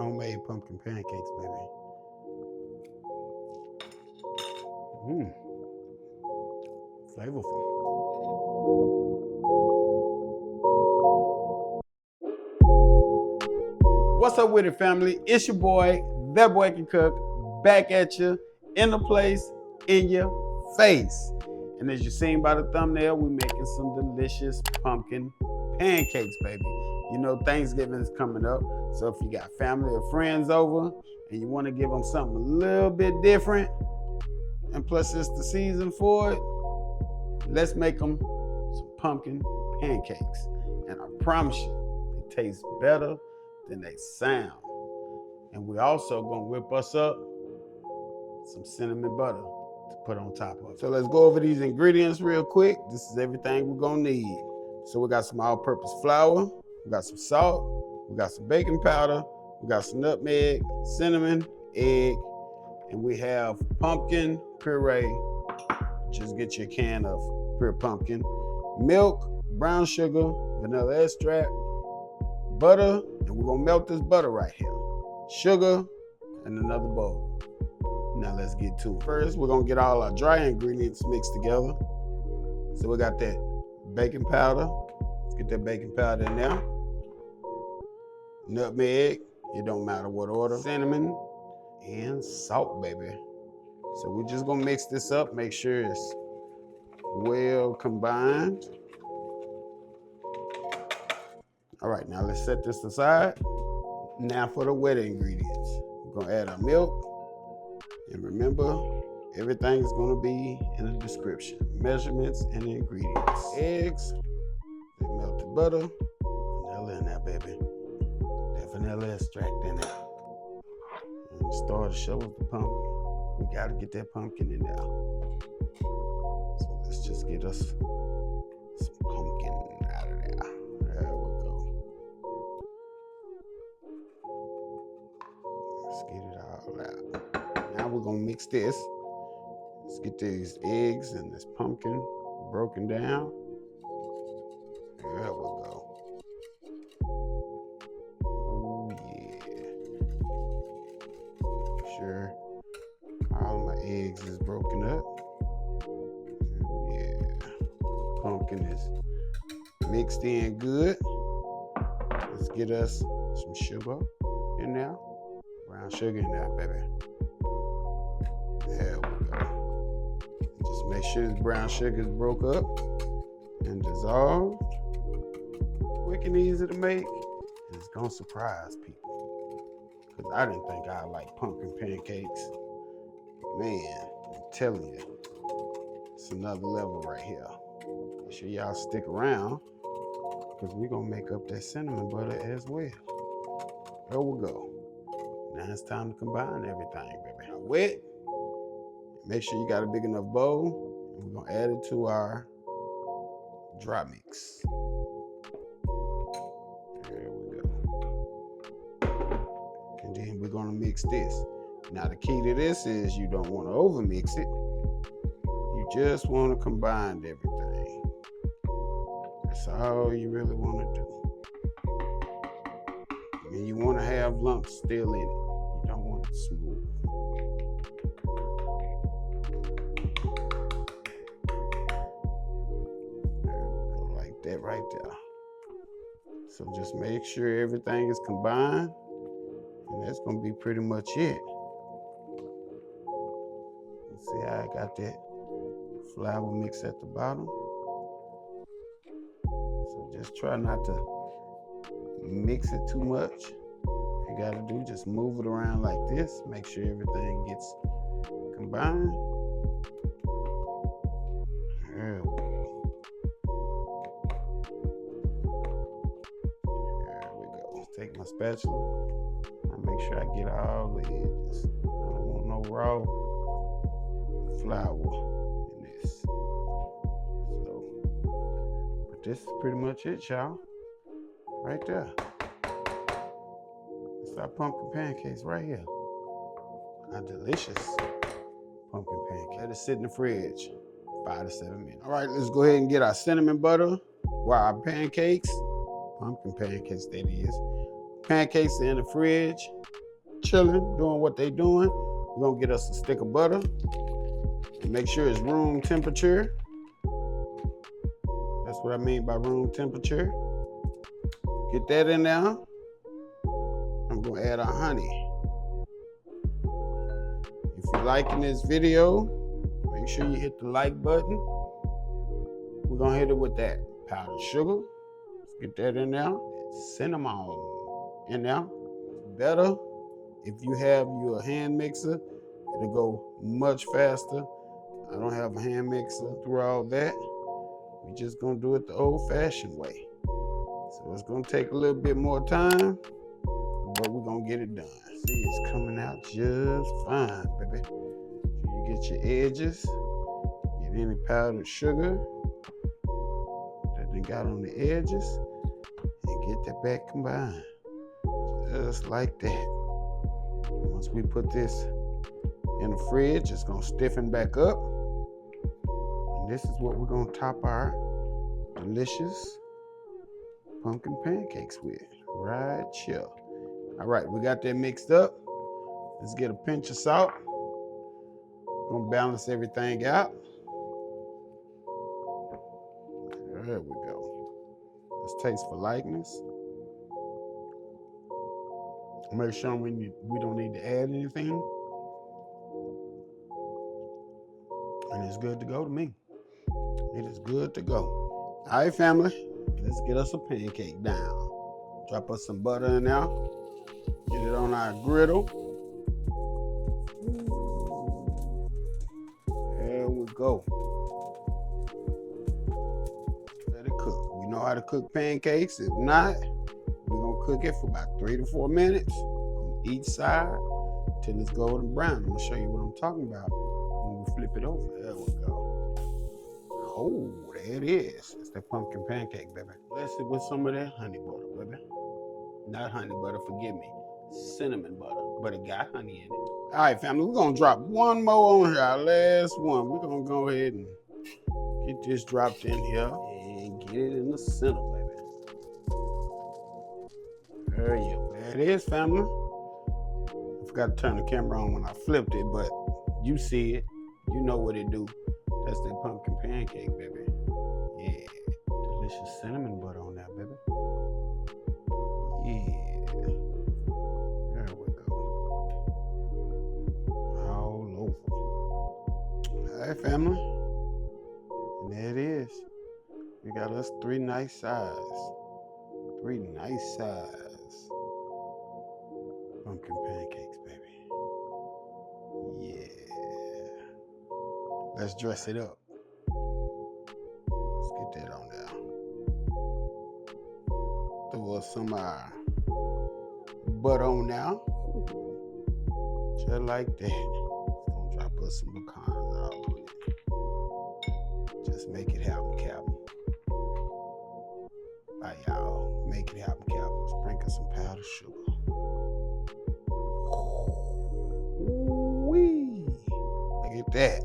Homemade pumpkin pancakes, baby. Mmm. Flavorful. What's up with it, family? It's your boy, That Boy Can Cook, back at you, in the place, in your face. And as you seen by the thumbnail, we're making some delicious pumpkin pancakes, baby. You know Thanksgiving is coming up, so if you got family or friends over and you want to give them something a little bit different, and plus it's the season for it, let's make them some pumpkin pancakes. And I promise you, they taste better than they sound. And we also gonna whip us up some cinnamon butter to put on top of it. So let's go over these ingredients real quick. This is everything we're gonna need. So we got some all-purpose flour, we got some salt, we got some baking powder, we got some nutmeg, cinnamon, egg, and we have pumpkin puree. Just get your can of pure pumpkin, milk, brown sugar, vanilla extract, butter, and we're gonna melt this butter right here. Sugar, and another bowl. Now let's get to it. First, we're gonna get all our dry ingredients mixed together. So we got that baking powder. Let's get that baking powder in there. Nutmeg, it don't matter what order. Cinnamon, and salt, baby. So we're just gonna mix this up, make sure it's well combined. All right, now let's set this aside. Now for the wet ingredients. We're gonna add our milk. And remember, everything's gonna be in the description. Measurements and the ingredients. Eggs, the melted butter, vanilla in there, baby. That vanilla extract in there. And the star to show us the pumpkin. We gotta get that pumpkin in there. So let's just get us some pumpkin out of there. There we go. Let's get it all out. Now we're gonna mix this. Let's get these eggs and this pumpkin broken down. There we go. Oh yeah. Make sure all my eggs is broken up. Yeah. Pumpkin is mixed in good. Let's get us some sugar in there. Brown sugar in there, baby. There we go. Just make sure this brown sugar is broke up and dissolved. Quick and easy to make. And it's gonna surprise people. Because I didn't think I like pumpkin pancakes. Man, I'm telling you, it's another level right here. Make sure y'all stick around because we're gonna make up that cinnamon butter as well. There we go. Now it's time to combine everything, baby. Now wet. Make sure you got a big enough bowl. And we're gonna add it to our dry mix. There we go. And then we're gonna mix this. Now the key to this is you don't want to over mix it. You just want to combine everything. That's all you really want to do. And you want to have lumps still in it. You don't want it smooth. There we go, like that right there. So just make sure everything is combined. And that's going to be pretty much it. See how I got that flour mix at the bottom? So just try not to mix it too much. You gotta do, just move it around like this. Make sure everything gets combined. There we go. There we go. Take my spatula. I make sure I get all the edges. I don't want no raw flour in this. So, but this is pretty much it, y'all. Right there. It's our pumpkin pancakes right here. Our delicious pumpkin pancakes. Let it sit in the fridge 5 to 7 minutes. All right, let's go ahead and get our cinnamon butter. While our pancakes, pumpkin pancakes that is, pancakes are in the fridge. chilling, doing what they doing, we're gonna get us a stick of butter. And make sure it's room temperature. That's what I mean by room temperature. Get that in there. I'm gonna add our honey. If you're liking this video, make sure you hit the like button. We're gonna hit it with that powdered sugar. Let's get that in there. Cinnamon in there. Better if you have your hand mixer, it'll go much faster. I don't have a hand mixer through all that. We're just gonna do it the old-fashioned way. So it's gonna take a little bit more time, but we're gonna get it done. See, it's coming out just fine, baby. You get your edges, get any powdered sugar that they got on the edges, and get that back combined. Just like that. Once we put this in the fridge, it's gonna stiffen back up. And this is what we're gonna top our delicious pumpkin pancakes with, right here. All right, we got that mixed up. Let's get a pinch of salt. Gonna balance everything out. There we go. Let's taste for likeness. Make sure we don't need to add anything. And it's good to go to me. It is good to go. All right, family, let's get us a pancake down. Drop us some butter in there. Get it on our griddle. There we go. Let it cook. We know how to cook pancakes. If not, we're gonna cook it for about 3 to 4 minutes on each side till it's golden brown. I'm gonna show you what I'm talking about when we flip it over. There we go. Oh, there it is. It's the pumpkin pancake, baby. Bless it with some of that honey butter, baby. Not honey butter, forgive me. Cinnamon butter, but it got honey in it. All right, family, we're gonna drop one more on here, our last one. We're gonna go ahead and get this dropped in here and get it in the center, baby. There you go. There it is, family. I forgot to turn the camera on when I flipped it, but you see it. You know what it do. That's that pumpkin pancake, baby. Yeah. Delicious cinnamon butter on that, baby. Yeah. There we go. All over. All right, family. And there it is. We got us 3 nice sides. 3 nice size pumpkin pancakes, baby. Yeah. Let's dress it up. Let's get that on there. Throw us some butter on now. Just like that. It's gonna drop us some pecans all on it. Just make it happen, Captain. Bye, y'all. Make it happen, Captain. Sprinkle some powdered sugar. Wee! Look at that.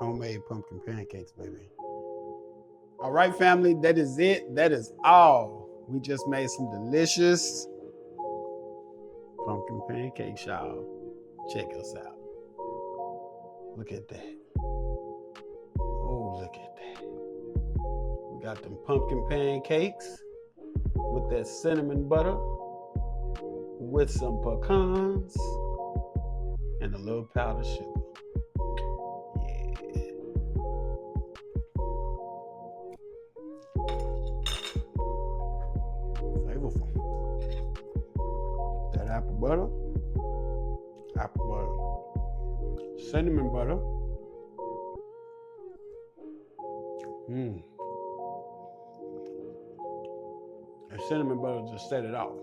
Homemade pumpkin pancakes, baby. All right, family, that is it. That is all. We just made some delicious pumpkin pancakes, y'all. Check us out. Look at that. Oh, look at that. We got them pumpkin pancakes with that cinnamon butter, with some pecans, and a little powdered sugar. That apple butter, cinnamon butter. And cinnamon butter just set it off.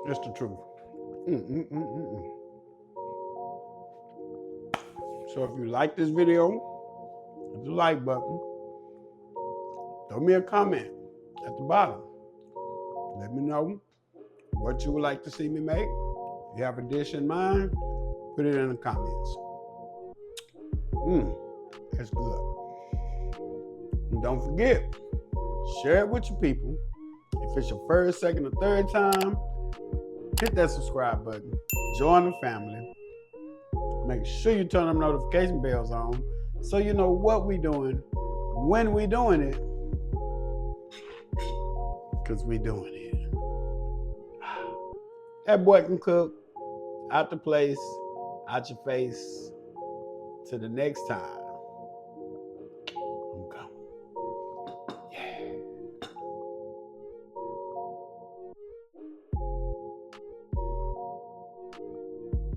It's the truth. So if you like this video, hit the like button. Throw me a comment at the bottom. Let me know what you would like to see me make. If you have a dish in mind, put it in the comments. That's good. And don't forget, share it with your people. If it's your first, second, or third time, hit that subscribe button. Join the family. Make sure you turn them notification bells on so you know what we doing, when we doing it, because we doing it. That boy can cook. Out the place, out your face. Till the next time.